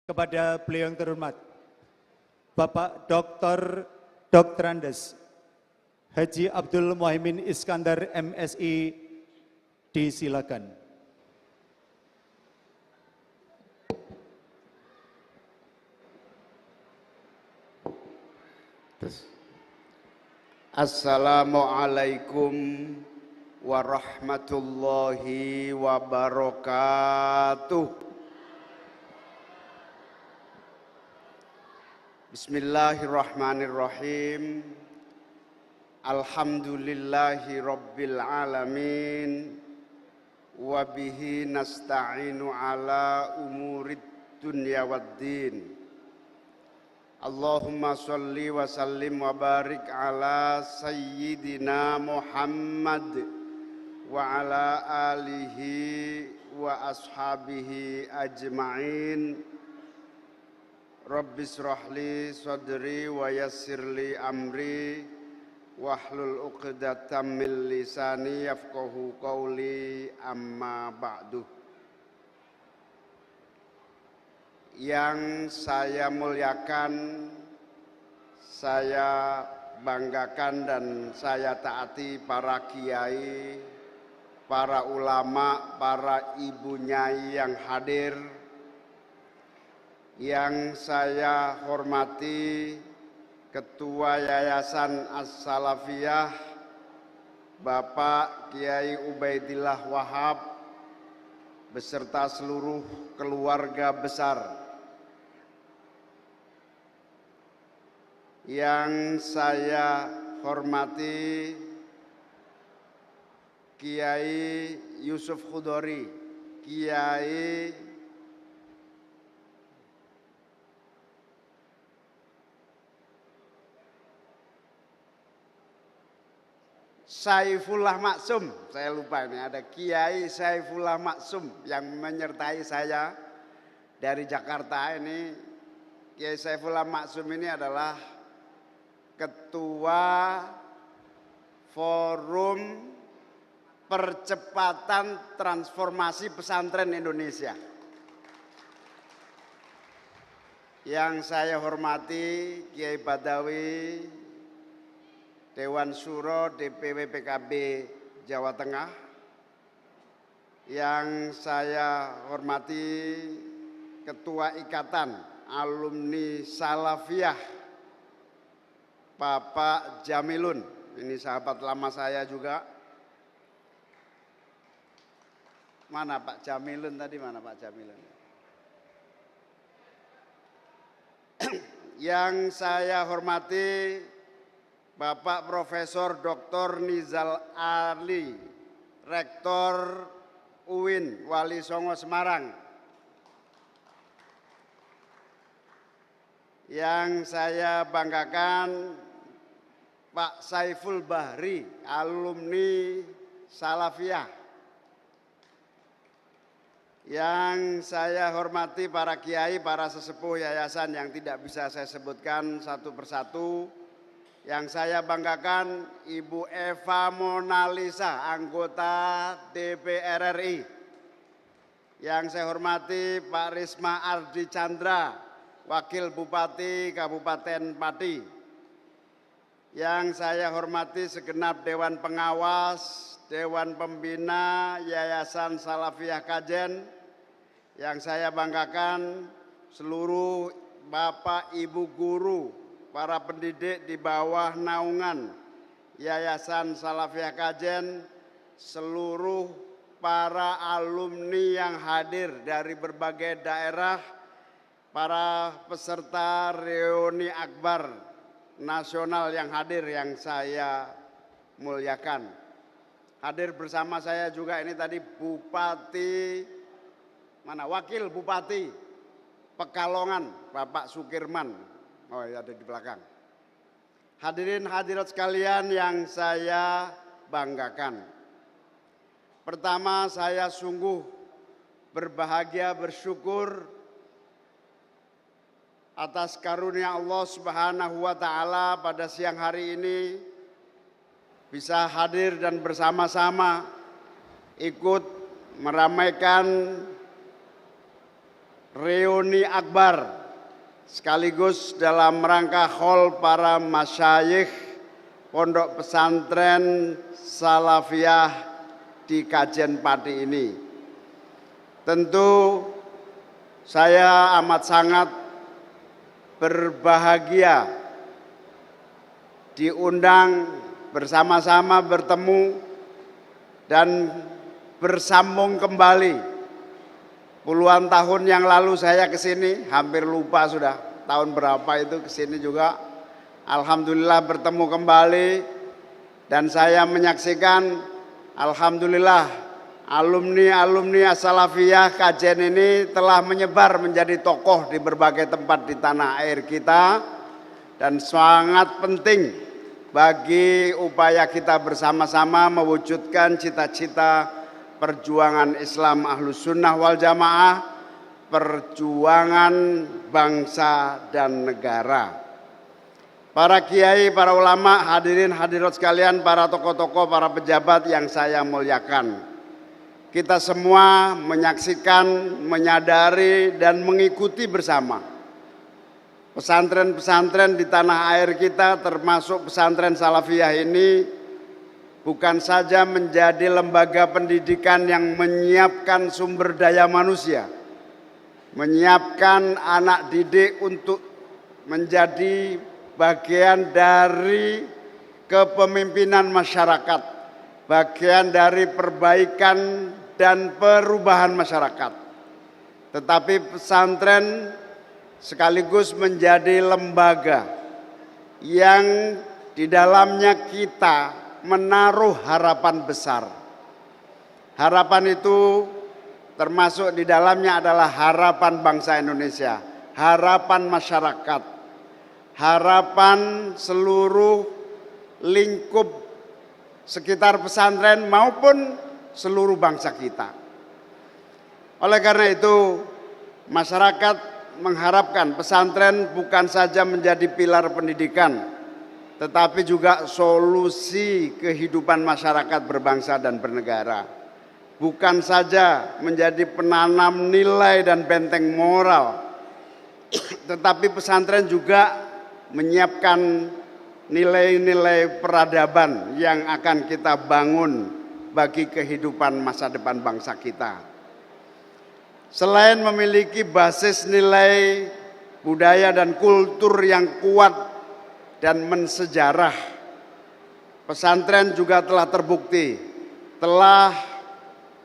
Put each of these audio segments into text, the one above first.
Kepada beliau yang terhormat, Bapak Dr. Andes Haji Abdul Muhaimin Iskandar MSI, disilakan. Assalamualaikum warahmatullahi wabarakatuh. Bismillahirrahmanirrahim. Alhamdulillahi rabbil alamin. Wabihi nasta'inu ala umurid dunya waddin. Allahumma salli wa sallim wa barik ala sayyidina Muhammad wa ala alihi wa ashabihi ajma'in. Rabbis rahli sadri wa yassirli amri wahlul uqdatam min lisani yafqahu qawli, amma ba'du. Yang saya muliakan, saya banggakan dan saya taati para kiai, para ulama, para ibu nyai yang hadir. Yang saya hormati Ketua Yayasan As-Salafiyah Bapak Kiai Ubaidillah Wahab beserta seluruh keluarga besar. Yang saya hormati Kiai Yusuf Khudori, Kiai Saifullah Maksum, saya lupa ini ada Kiai Saifullah Maksum yang menyertai saya dari Jakarta ini. Kiai Saifullah Maksum ini adalah Ketua Forum Percepatan Transformasi Pesantren Indonesia. Yang saya hormati Kiai Badawi, Dewan Syuro DPW PKB Jawa Tengah. Yang saya hormati Ketua Ikatan Alumni Salafiyah Bapak Jamilun, ini sahabat lama saya juga. Mana Pak Jamilun tadi, mana Pak Jamilun? Yang saya hormati Bapak Profesor Dr. Nizal Ali, Rektor UIN Wali Songo Semarang. Yang saya banggakan Pak Saiful Bahri, alumni Salafiyah. Yang saya hormati para kiai, para sesepuh yayasan yang tidak bisa saya sebutkan satu persatu. Yang saya banggakan Ibu Eva Monalisa, anggota DPR RI. Yang saya hormati Pak Risma Ardi Chandra, Wakil Bupati Kabupaten Pati. Yang saya hormati segenap Dewan Pengawas, Dewan Pembina Yayasan Salafiyah Kajen. Yang saya banggakan seluruh Bapak Ibu guru, para pendidik di bawah naungan Yayasan Salafiyah Kajen, seluruh para alumni yang hadir dari berbagai daerah, para peserta reuni akbar nasional yang hadir yang saya muliakan. Hadir bersama saya juga ini tadi Bupati, Wakil Bupati Pekalongan, Bapak Sukirman. Oh ya, ada di belakang. Hadirin hadirat sekalian yang saya banggakan. Pertama, saya sungguh berbahagia, bersyukur atas karunia Allah Subhanahu wa Ta'ala pada siang hari ini bisa hadir dan bersama-sama ikut meramaikan reuni akbar sekaligus dalam rangka haul para masyayikh Pondok Pesantren Salafiyah di Kajen Pati ini. Tentu saya amat sangat berbahagia diundang bersama-sama bertemu dan bersambung kembali. Puluhan tahun yang lalu saya ke sini, hampir lupa sudah tahun berapa itu ke sini juga. Alhamdulillah bertemu kembali dan saya menyaksikan alhamdulillah alumni As-Salafiyah Kajen ini telah menyebar menjadi tokoh di berbagai tempat di tanah air kita dan sangat penting bagi upaya kita bersama-sama mewujudkan cita-cita perjuangan Islam Ahlus Sunnah wal Jamaah, perjuangan bangsa dan negara. Para kiai, para ulama, hadirin hadirat sekalian, para tokoh-tokoh, para pejabat yang saya muliakan. Kita semua menyaksikan, menyadari dan mengikuti bersama pesantren-pesantren di tanah air kita termasuk pesantren Salafiyah ini bukan saja menjadi lembaga pendidikan yang menyiapkan sumber daya manusia, menyiapkan anak didik untuk menjadi bagian dari kepemimpinan masyarakat, bagian dari perbaikan dan perubahan masyarakat. Tetapi pesantren sekaligus menjadi lembaga yang di dalamnya kita menaruh harapan besar. Harapan itu termasuk di dalamnya adalah harapan bangsa Indonesia, harapan masyarakat, harapan seluruh lingkup sekitar pesantren maupun seluruh bangsa kita. Oleh karena itu, masyarakat mengharapkan pesantren bukan saja menjadi pilar pendidikan, tetapi juga solusi kehidupan masyarakat berbangsa dan bernegara. Bukan saja menjadi penanam nilai dan benteng moral, tetapi pesantren juga menyiapkan nilai-nilai peradaban yang akan kita bangun bagi kehidupan masa depan bangsa kita. Selain memiliki basis nilai budaya dan kultur yang kuat dan mensejarah, pesantren juga telah terbukti telah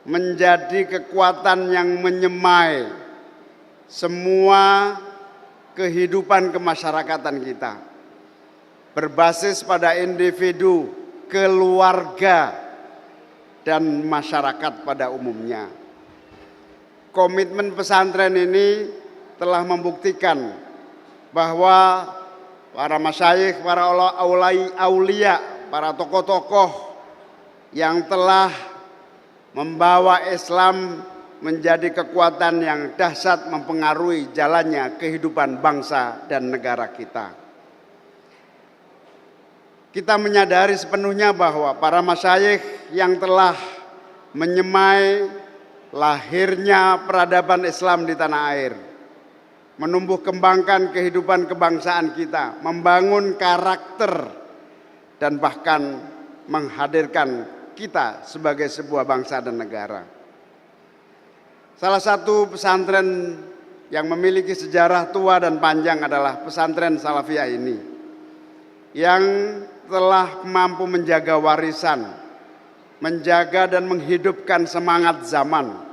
menjadi kekuatan yang menyemai semua kehidupan kemasyarakatan kita, berbasis pada individu, keluarga, dan masyarakat pada umumnya. Komitmen pesantren ini telah membuktikan bahwa para masyayikh, para aulia, para tokoh-tokoh yang telah membawa Islam menjadi kekuatan yang dahsyat mempengaruhi jalannya kehidupan bangsa dan negara kita. Kita menyadari sepenuhnya bahwa para masyayikh yang telah menyemai lahirnya peradaban Islam di tanah air, menumbuh kembangkan kehidupan kebangsaan kita, membangun karakter, dan bahkan menghadirkan kita sebagai sebuah bangsa dan negara. Salah satu pesantren yang memiliki sejarah tua dan panjang adalah pesantren Salafiyah ini, yang telah mampu menjaga warisan, menjaga dan menghidupkan semangat zaman.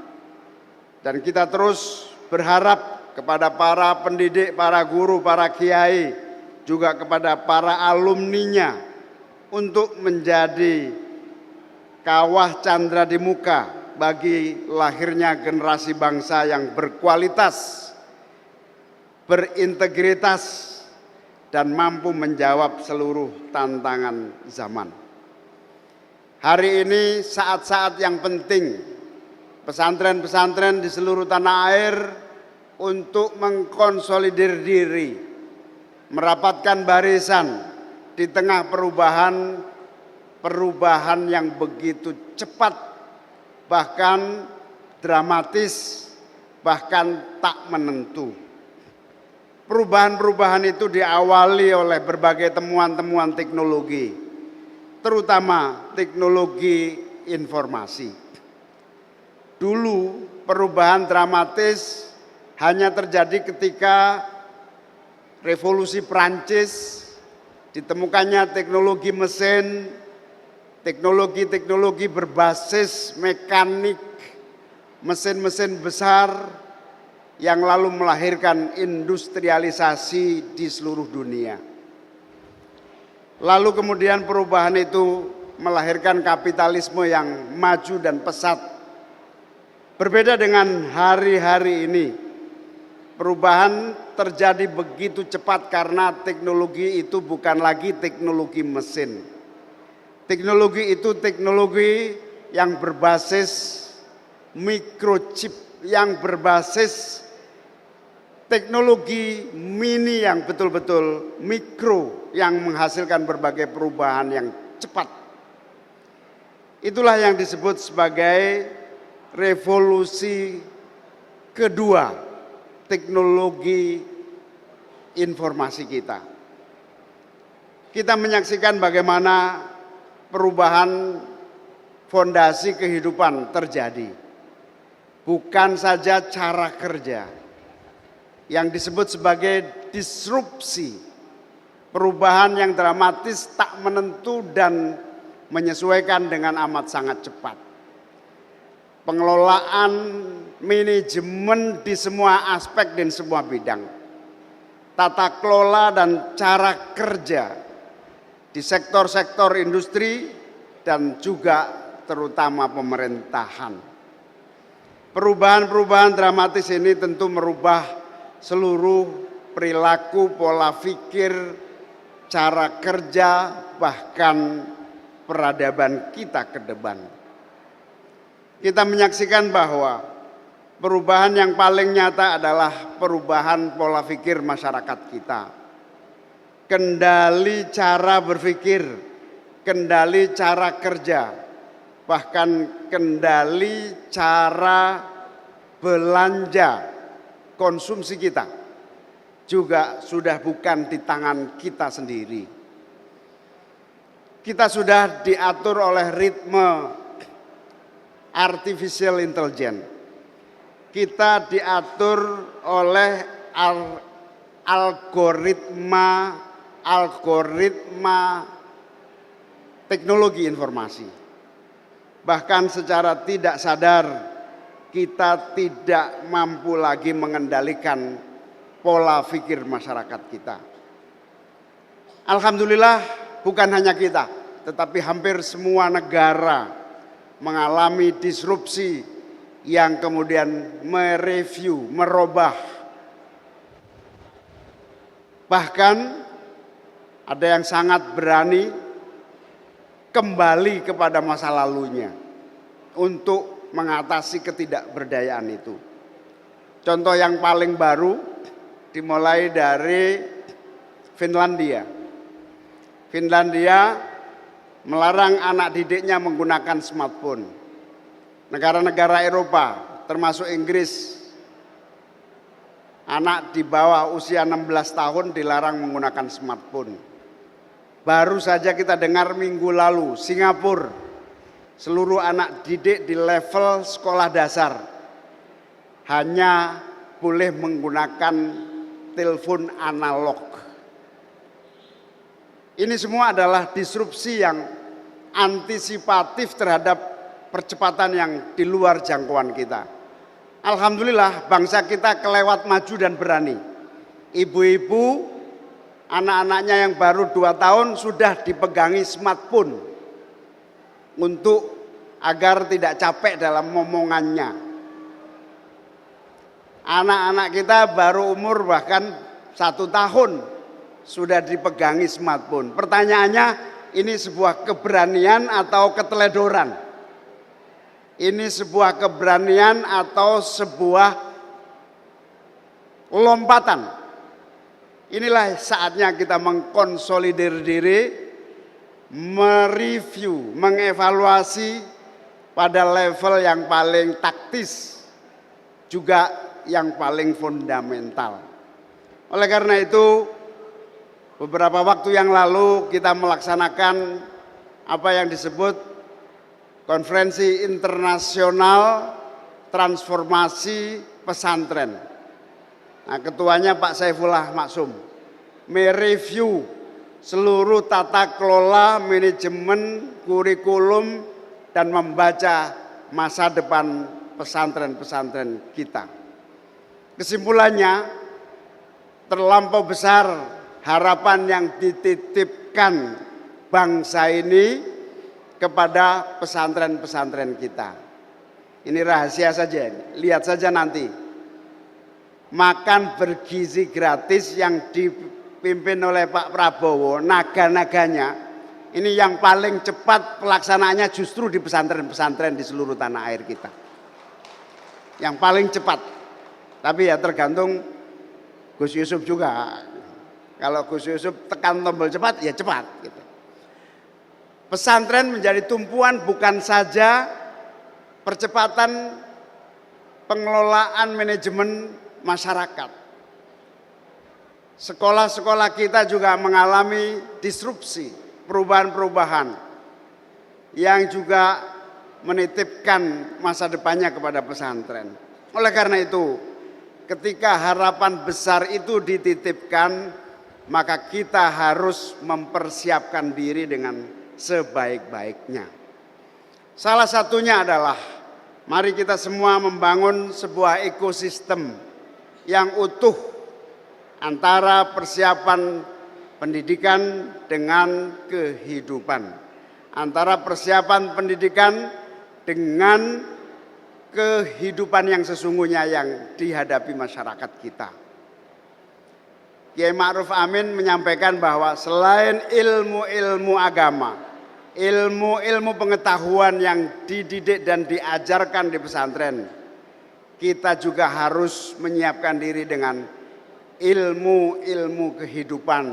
Dan kita terus berharap kepada para pendidik, para guru, para kiai, juga kepada para alumninya untuk menjadi kawah candra di muka bagi lahirnya generasi bangsa yang berkualitas, berintegritas, dan mampu menjawab seluruh tantangan zaman. Hari ini saat-saat yang penting pesantren-pesantren di seluruh tanah air untuk mengkonsolidir diri, merapatkan barisan di tengah perubahan yang begitu cepat, bahkan dramatis bahkan tak menentu. Perubahan-perubahan itu diawali oleh berbagai temuan-temuan teknologi, terutama teknologi informasi. Dulu perubahan dramatis hanya terjadi ketika Revolusi Prancis, ditemukannya teknologi mesin, teknologi-teknologi berbasis mekanik, mesin-mesin besar yang lalu melahirkan industrialisasi di seluruh dunia. Lalu kemudian perubahan itu melahirkan kapitalisme yang maju dan pesat. Berbeda dengan hari-hari ini, perubahan terjadi begitu cepat karena teknologi itu bukan lagi teknologi mesin. Teknologi itu teknologi yang berbasis microchip, yang berbasis teknologi mini yang betul-betul mikro, yang menghasilkan berbagai perubahan yang cepat. Itulah yang disebut sebagai revolusi kedua teknologi informasi kita. Kita menyaksikan bagaimana perubahan fondasi kehidupan terjadi. Bukan saja cara kerja yang disebut sebagai disrupsi, perubahan yang dramatis, tak menentu dan menyesuaikan dengan amat sangat cepat. Pengelolaan manajemen di semua aspek dan semua bidang, tata kelola dan cara kerja di sektor-sektor industri dan juga terutama pemerintahan. Perubahan-perubahan dramatis ini tentu merubah seluruh perilaku, pola pikir, cara kerja, bahkan peradaban kita ke depan. Kita menyaksikan bahwa perubahan yang paling nyata adalah perubahan pola pikir masyarakat kita. Kendali cara berpikir, kendali cara kerja, bahkan kendali cara belanja konsumsi kita juga sudah bukan di tangan kita sendiri. Kita sudah diatur oleh ritme artificial intelligence. Kita diatur oleh algoritma teknologi informasi. Bahkan secara tidak sadar kita tidak mampu lagi mengendalikan pola pikir masyarakat kita. Alhamdulillah bukan hanya kita, tetapi hampir semua negara mengalami disrupsi yang kemudian mereview, merubah. Bahkan ada yang sangat berani kembali kepada masa lalunya untuk mengatasi ketidakberdayaan itu. Contoh yang paling baru dimulai dari Finlandia. Finlandia melarang anak didiknya menggunakan smartphone. Negara-negara Eropa termasuk Inggris, anak di bawah usia 16 tahun dilarang menggunakan smartphone. Baru saja kita dengar minggu lalu Singapura, seluruh anak didik di level sekolah dasar hanya boleh menggunakan telepon analog. Ini semua adalah disrupsi yang antisipatif terhadap percepatan yang di luar jangkauan kita. Alhamdulillah bangsa kita kelewat maju dan berani. Ibu-ibu, anak-anaknya yang baru 2 tahun sudah dipegangi smartphone untuk agar tidak capek dalam ngomongannya. Anak-anak kita baru umur bahkan 1 tahun sudah dipegangi smartphone. Pertanyaannya, ini sebuah keberanian atau keteledoran? Ini sebuah keberanian atau sebuah lompatan? Inilah saatnya kita mengkonsolidir diri, mereview, mengevaluasi pada level yang paling taktis, juga yang paling fundamental. Oleh karena itu, beberapa waktu yang lalu kita melaksanakan apa yang disebut Konferensi Internasional Transformasi Pesantren. Nah, ketuanya Pak Saifullah Maksum, mereview seluruh tata kelola, manajemen, kurikulum, dan membaca masa depan pesantren-pesantren kita. Kesimpulannya, terlampau besar harapan yang dititipkan bangsa ini kepada pesantren-pesantren kita. Ini rahasia saja, lihat saja nanti. Makan bergizi gratis yang dipimpin oleh Pak Prabowo, naga-naganya, ini yang paling cepat pelaksanaannya justru di pesantren-pesantren di seluruh tanah air kita. Yang paling cepat. Tapi ya tergantung Gus Yusuf juga. Kalau Gus Yusuf tekan tombol cepat, ya cepat. Gitu. Pesantren menjadi tumpuan bukan saja percepatan pengelolaan manajemen masyarakat. Sekolah-sekolah kita juga mengalami disrupsi, perubahan-perubahan yang juga menitipkan masa depannya kepada pesantren. Oleh karena itu, ketika harapan besar itu dititipkan, maka kita harus mempersiapkan diri dengan sebaik-baiknya. Salah satunya adalah mari kita semua membangun sebuah ekosistem yang utuh antara persiapan pendidikan dengan kehidupan, antara persiapan pendidikan dengan kehidupan yang sesungguhnya yang dihadapi masyarakat kita. Kiai Ma'ruf Amin menyampaikan bahwa selain ilmu-ilmu agama, ilmu-ilmu pengetahuan yang dididik dan diajarkan di pesantren, kita juga harus menyiapkan diri dengan ilmu-ilmu kehidupan,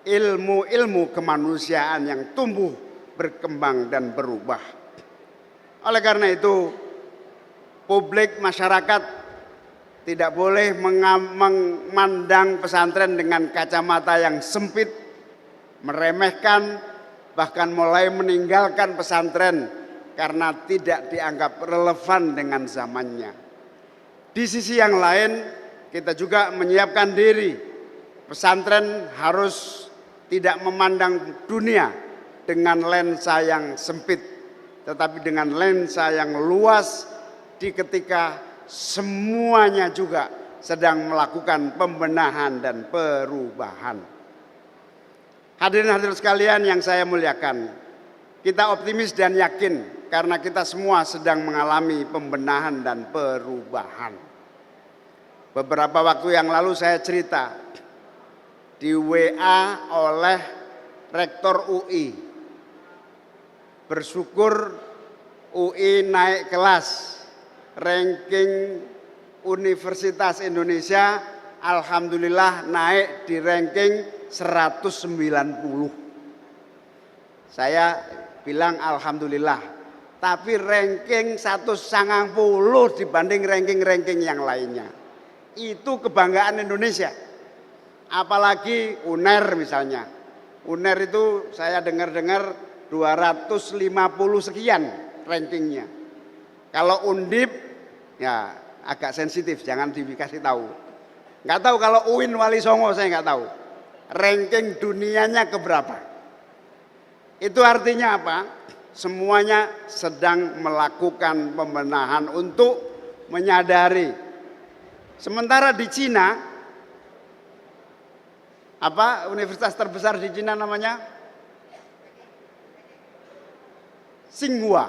ilmu-ilmu kemanusiaan yang tumbuh, berkembang dan berubah. Oleh karena itu, publik masyarakat tidak boleh memandang pesantren dengan kacamata yang sempit, meremehkan, bahkan mulai meninggalkan pesantren karena tidak dianggap relevan dengan zamannya. Di sisi yang lain, kita juga menyiapkan diri. Pesantren harus tidak memandang dunia dengan lensa yang sempit, tetapi dengan lensa yang luas di ketika semuanya juga sedang melakukan pembenahan dan perubahan. Hadirin sekalian yang saya muliakan, kita optimis dan yakin karena kita semua sedang mengalami pembenahan dan perubahan. Beberapa waktu yang lalu saya cerita di WA oleh Rektor UI. Bersyukur UI naik kelas. Ranking Universitas Indonesia alhamdulillah naik di ranking 190. Saya bilang alhamdulillah, tapi ranking 190 dibanding ranking-ranking yang lainnya. Itu kebanggaan Indonesia. Apalagi UNER misalnya. UNER itu saya dengar-dengar 250 sekian rankingnya. Kalau Undip ya agak sensitif, jangan dikasih tahu. Nggak tahu kalau UIN Wali Songo, saya nggak tahu. Ranking dunianya keberapa. Itu artinya apa? Semuanya sedang melakukan pembenahan untuk menyadari. Sementara di Cina, apa universitas terbesar di Cina namanya? Tsinghua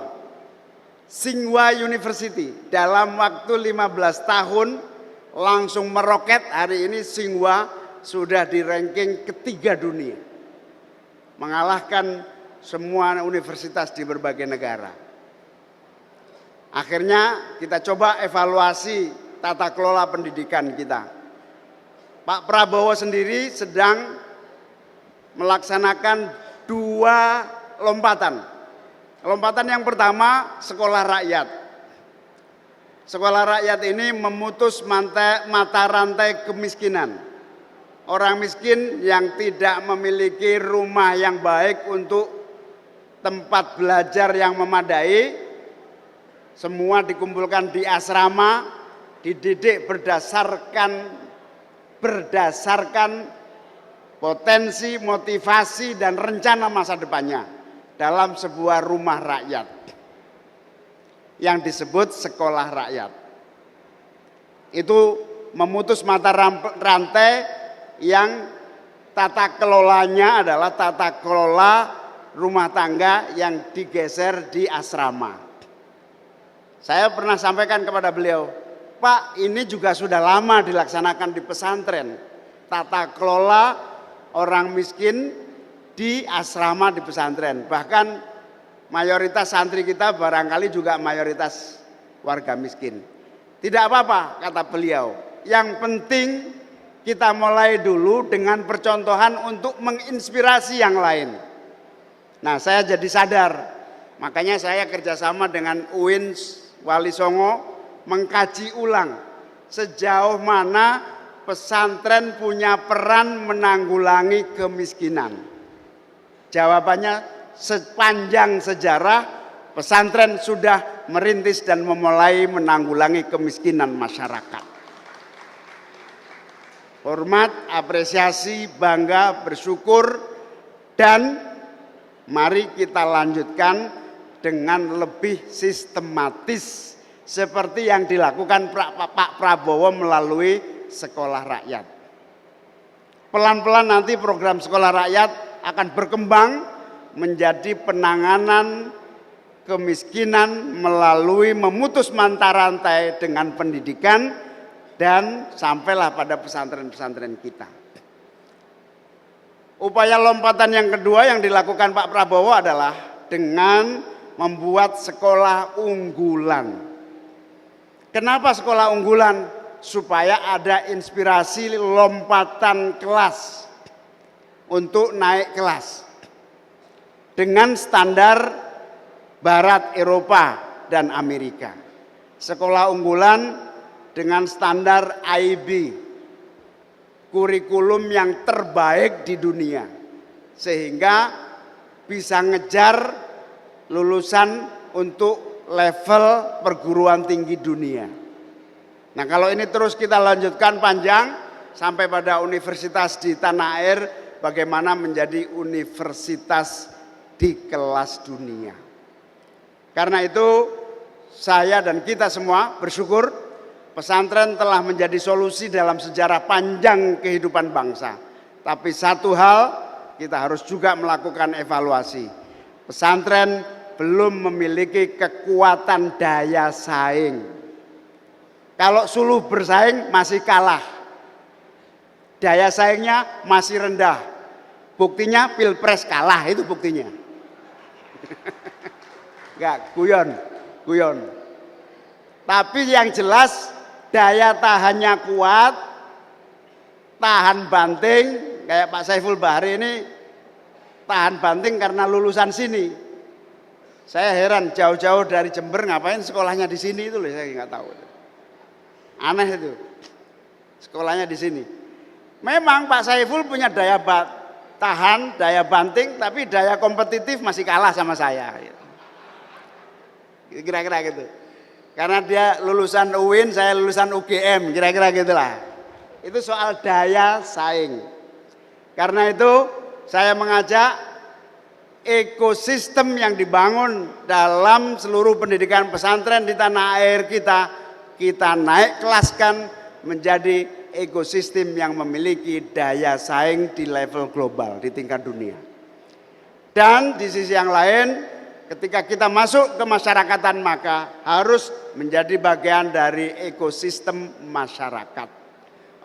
University. Dalam waktu 15 tahun langsung meroket. Hari ini Tsinghua sudah di ranking ketiga dunia, mengalahkan semua universitas di berbagai negara. Akhirnya kita coba evaluasi tata kelola pendidikan kita. Pak Prabowo sendiri sedang melaksanakan 2 lompatan. Lompatan yang pertama sekolah rakyat. Sekolah rakyat ini memutus mata rantai kemiskinan. Orang miskin yang tidak memiliki rumah yang baik untuk tempat belajar yang memadai, semua dikumpulkan di asrama, dididik berdasarkan potensi, motivasi, dan rencana masa depannya dalam sebuah rumah rakyat yang disebut sekolah rakyat. Itu memutus mata rantai yang tata kelolanya adalah tata kelola rumah tangga yang digeser di asrama. Saya pernah sampaikan kepada beliau, Pak, ini juga sudah lama dilaksanakan di pesantren. Tata kelola orang miskin di asrama di pesantren. Bahkan mayoritas santri kita barangkali juga mayoritas warga miskin. Tidak apa-apa, kata beliau. Yang penting kita mulai dulu dengan percontohan untuk menginspirasi yang lain. Nah, saya jadi sadar, makanya saya kerjasama dengan UIN Wali Songo mengkaji ulang sejauh mana pesantren punya peran menanggulangi kemiskinan. Jawabannya, sepanjang sejarah pesantren sudah merintis dan memulai menanggulangi kemiskinan masyarakat. Hormat, apresiasi, bangga, bersyukur, dan mari kita lanjutkan dengan lebih sistematis seperti yang dilakukan Pak Prabowo melalui sekolah rakyat. Pelan-pelan nanti program sekolah rakyat akan berkembang menjadi penanganan kemiskinan melalui memutus mata rantai dengan pendidikan dan sampailah pada pesantren-pesantren kita. Upaya lompatan yang kedua yang dilakukan Pak Prabowo adalah dengan membuat sekolah unggulan. Kenapa sekolah unggulan? Supaya ada inspirasi lompatan kelas untuk naik kelas dengan standar Barat, Eropa, dan Amerika. Sekolah unggulan dengan standar IB, kurikulum yang terbaik di dunia, sehingga bisa ngejar lulusan untuk level perguruan tinggi dunia. Nah, kalau ini terus kita lanjutkan panjang sampai pada universitas di tanah air, bagaimana menjadi universitas di kelas dunia. Karena itu saya dan kita semua bersyukur pesantren telah menjadi solusi dalam sejarah panjang kehidupan bangsa. Tapi satu hal, kita harus juga melakukan evaluasi. Pesantren belum memiliki kekuatan daya saing. Kalau suluh bersaing masih kalah. Daya saingnya masih rendah. Buktinya Pilpres kalah, itu buktinya. Enggak, guyon. Tapi yang jelas daya tahannya kuat, tahan banting, kayak Pak Saiful Bahri ini tahan banting karena lulusan sini. Saya heran, jauh-jauh dari Jember ngapain sekolahnya di sini itu loh, saya nggak tahu. Aneh itu, sekolahnya di sini. Memang Pak Saiful punya daya tahan, daya banting, tapi daya kompetitif masih kalah sama saya. Kira-kira gitu. Karena dia lulusan UIN, saya lulusan UGM, kira-kira gitulah. Itu soal daya saing. Karena itu saya mengajak ekosistem yang dibangun dalam seluruh pendidikan pesantren di tanah air kita naik kelaskan menjadi ekosistem yang memiliki daya saing di level global, di tingkat dunia. Dan di sisi yang lain, ketika kita masuk ke masyarakatan maka harus menjadi bagian dari ekosistem masyarakat.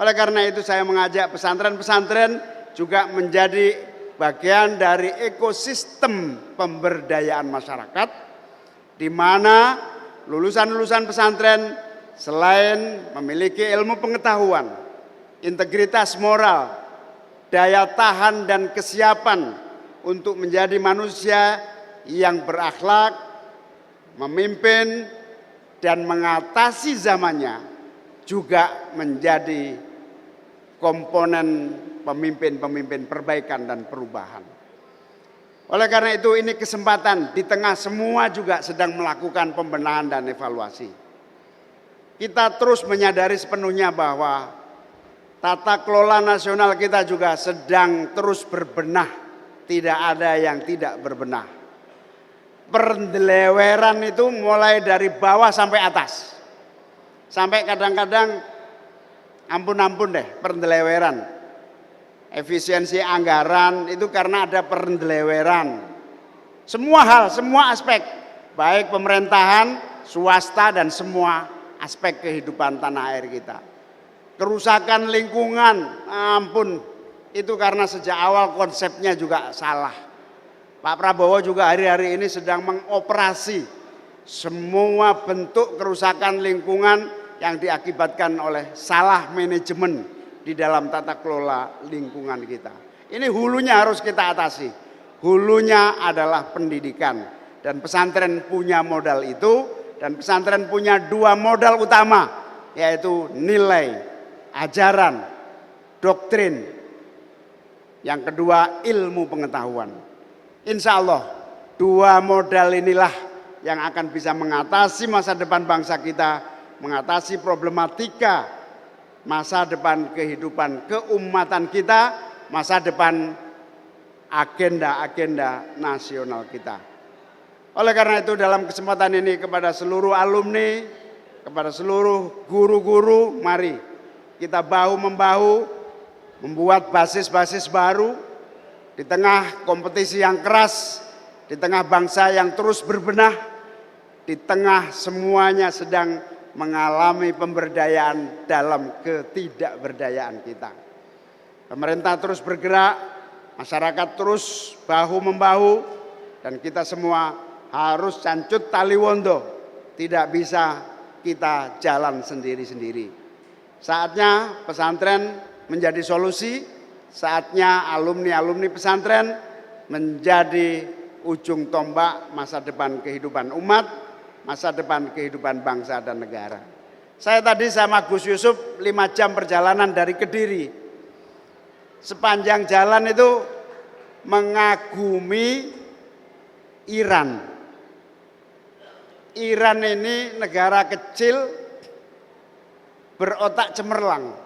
Oleh karena itu saya mengajak pesantren-pesantren juga menjadi bagian dari ekosistem pemberdayaan masyarakat, di mana lulusan-lulusan pesantren selain memiliki ilmu pengetahuan, integritas moral, daya tahan dan kesiapan untuk menjadi manusia yang berakhlak, memimpin, dan mengatasi zamannya juga menjadi komponen pemimpin-pemimpin perbaikan dan perubahan. Oleh karena itu ini kesempatan di tengah semua juga sedang melakukan pembenahan dan evaluasi. Kita terus menyadari sepenuhnya bahwa tata kelola nasional kita juga sedang terus berbenah, tidak ada yang tidak berbenah. Pendeleweran itu mulai dari bawah sampai atas. Sampai kadang-kadang ampun-ampun deh pendeleweran. Efisiensi anggaran itu karena ada pendeleweran. Semua hal, semua aspek, baik pemerintahan, swasta dan semua aspek kehidupan tanah air kita. Kerusakan lingkungan, ampun, itu karena sejak awal konsepnya juga salah. Pak Prabowo juga hari-hari ini sedang mengoperasi semua bentuk kerusakan lingkungan yang diakibatkan oleh salah manajemen di dalam tata kelola lingkungan kita. Ini hulunya harus kita atasi. Hulunya adalah pendidikan. Dan pesantren punya modal itu, dan pesantren punya dua modal utama, yaitu nilai, ajaran, doktrin. Yang kedua ilmu pengetahuan. Insya Allah dua modal inilah yang akan bisa mengatasi masa depan bangsa kita, mengatasi problematika masa depan kehidupan keumatan kita, masa depan agenda-agenda nasional kita. Oleh karena itu dalam kesempatan ini kepada seluruh alumni, kepada seluruh guru-guru, mari kita bahu-membahu membuat basis-basis baru di tengah kompetisi yang keras, di tengah bangsa yang terus berbenah, di tengah semuanya sedang mengalami pemberdayaan dalam ketidakberdayaan kita. Pemerintah terus bergerak, masyarakat terus bahu-membahu, dan kita semua harus cancut tali wondo, tidak bisa kita jalan sendiri-sendiri. Saatnya pesantren menjadi solusi, saatnya alumni-alumni pesantren menjadi ujung tombak masa depan kehidupan umat, masa depan kehidupan bangsa dan negara. Saya tadi sama Gus Yusuf 5 jam perjalanan dari Kediri. Sepanjang jalan itu mengagumi Iran. Iran ini negara kecil berotak cemerlang.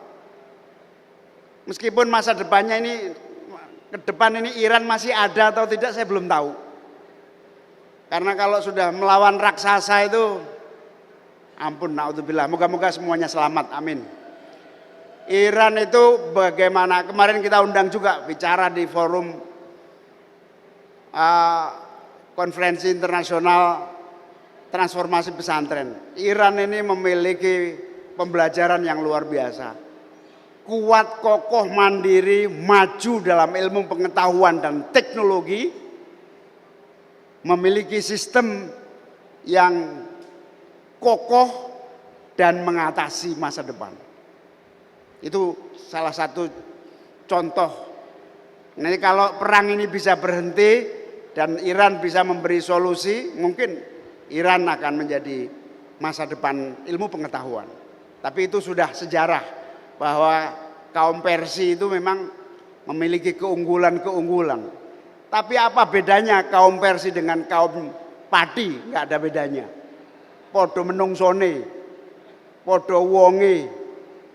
Meskipun masa depannya ini, ke depan ini Iran masih ada atau tidak saya belum tahu. Karena kalau sudah melawan raksasa itu, ampun, naudzubillah, moga-moga semuanya selamat, amin. Iran itu bagaimana, kemarin kita undang juga bicara di forum konferensi internasional transformasi pesantren. Iran ini memiliki pembelajaran yang luar biasa. Kuat, kokoh, mandiri, maju dalam ilmu pengetahuan dan teknologi, memiliki sistem yang kokoh dan mengatasi masa depan. Itu salah satu contoh. Nah, kalau perang ini bisa berhenti dan Iran bisa memberi solusi, mungkin Iran akan menjadi masa depan ilmu pengetahuan. Tapi itu sudah sejarah bahwa kaum Persia itu memang memiliki keunggulan-keunggulan. Tapi apa bedanya kaum Persia dengan kaum padi? Nggak ada bedanya. Podo menungsone, podo wonge,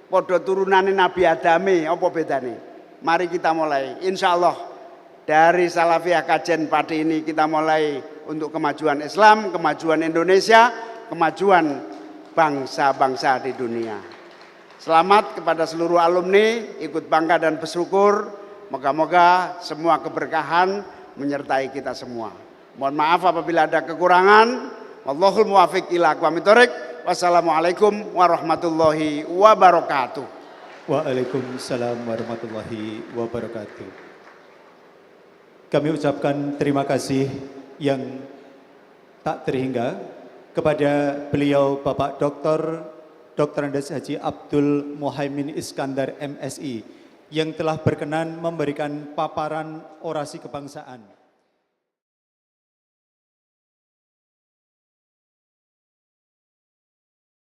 podo turunane Nabi Adame, apa bedanya? Mari kita mulai. Insya Allah dari Salafiyah Kajen Padi ini kita mulai untuk kemajuan Islam, kemajuan Indonesia, kemajuan bangsa-bangsa di dunia. Selamat kepada seluruh alumni, ikut bangga dan bersyukur. Moga-moga semua keberkahan menyertai kita semua. Mohon maaf apabila ada kekurangan. Wallahul muwaffiq ila aqwamit thoriq. Wassalamualaikum warahmatullahi wabarakatuh. Waalaikumsalam warahmatullahi wabarakatuh. Kami ucapkan terima kasih yang tak terhingga kepada beliau Bapak Dr. Andes Haji Abdul Muhaimin Iskandar MSI yang telah berkenan memberikan paparan orasi kebangsaan.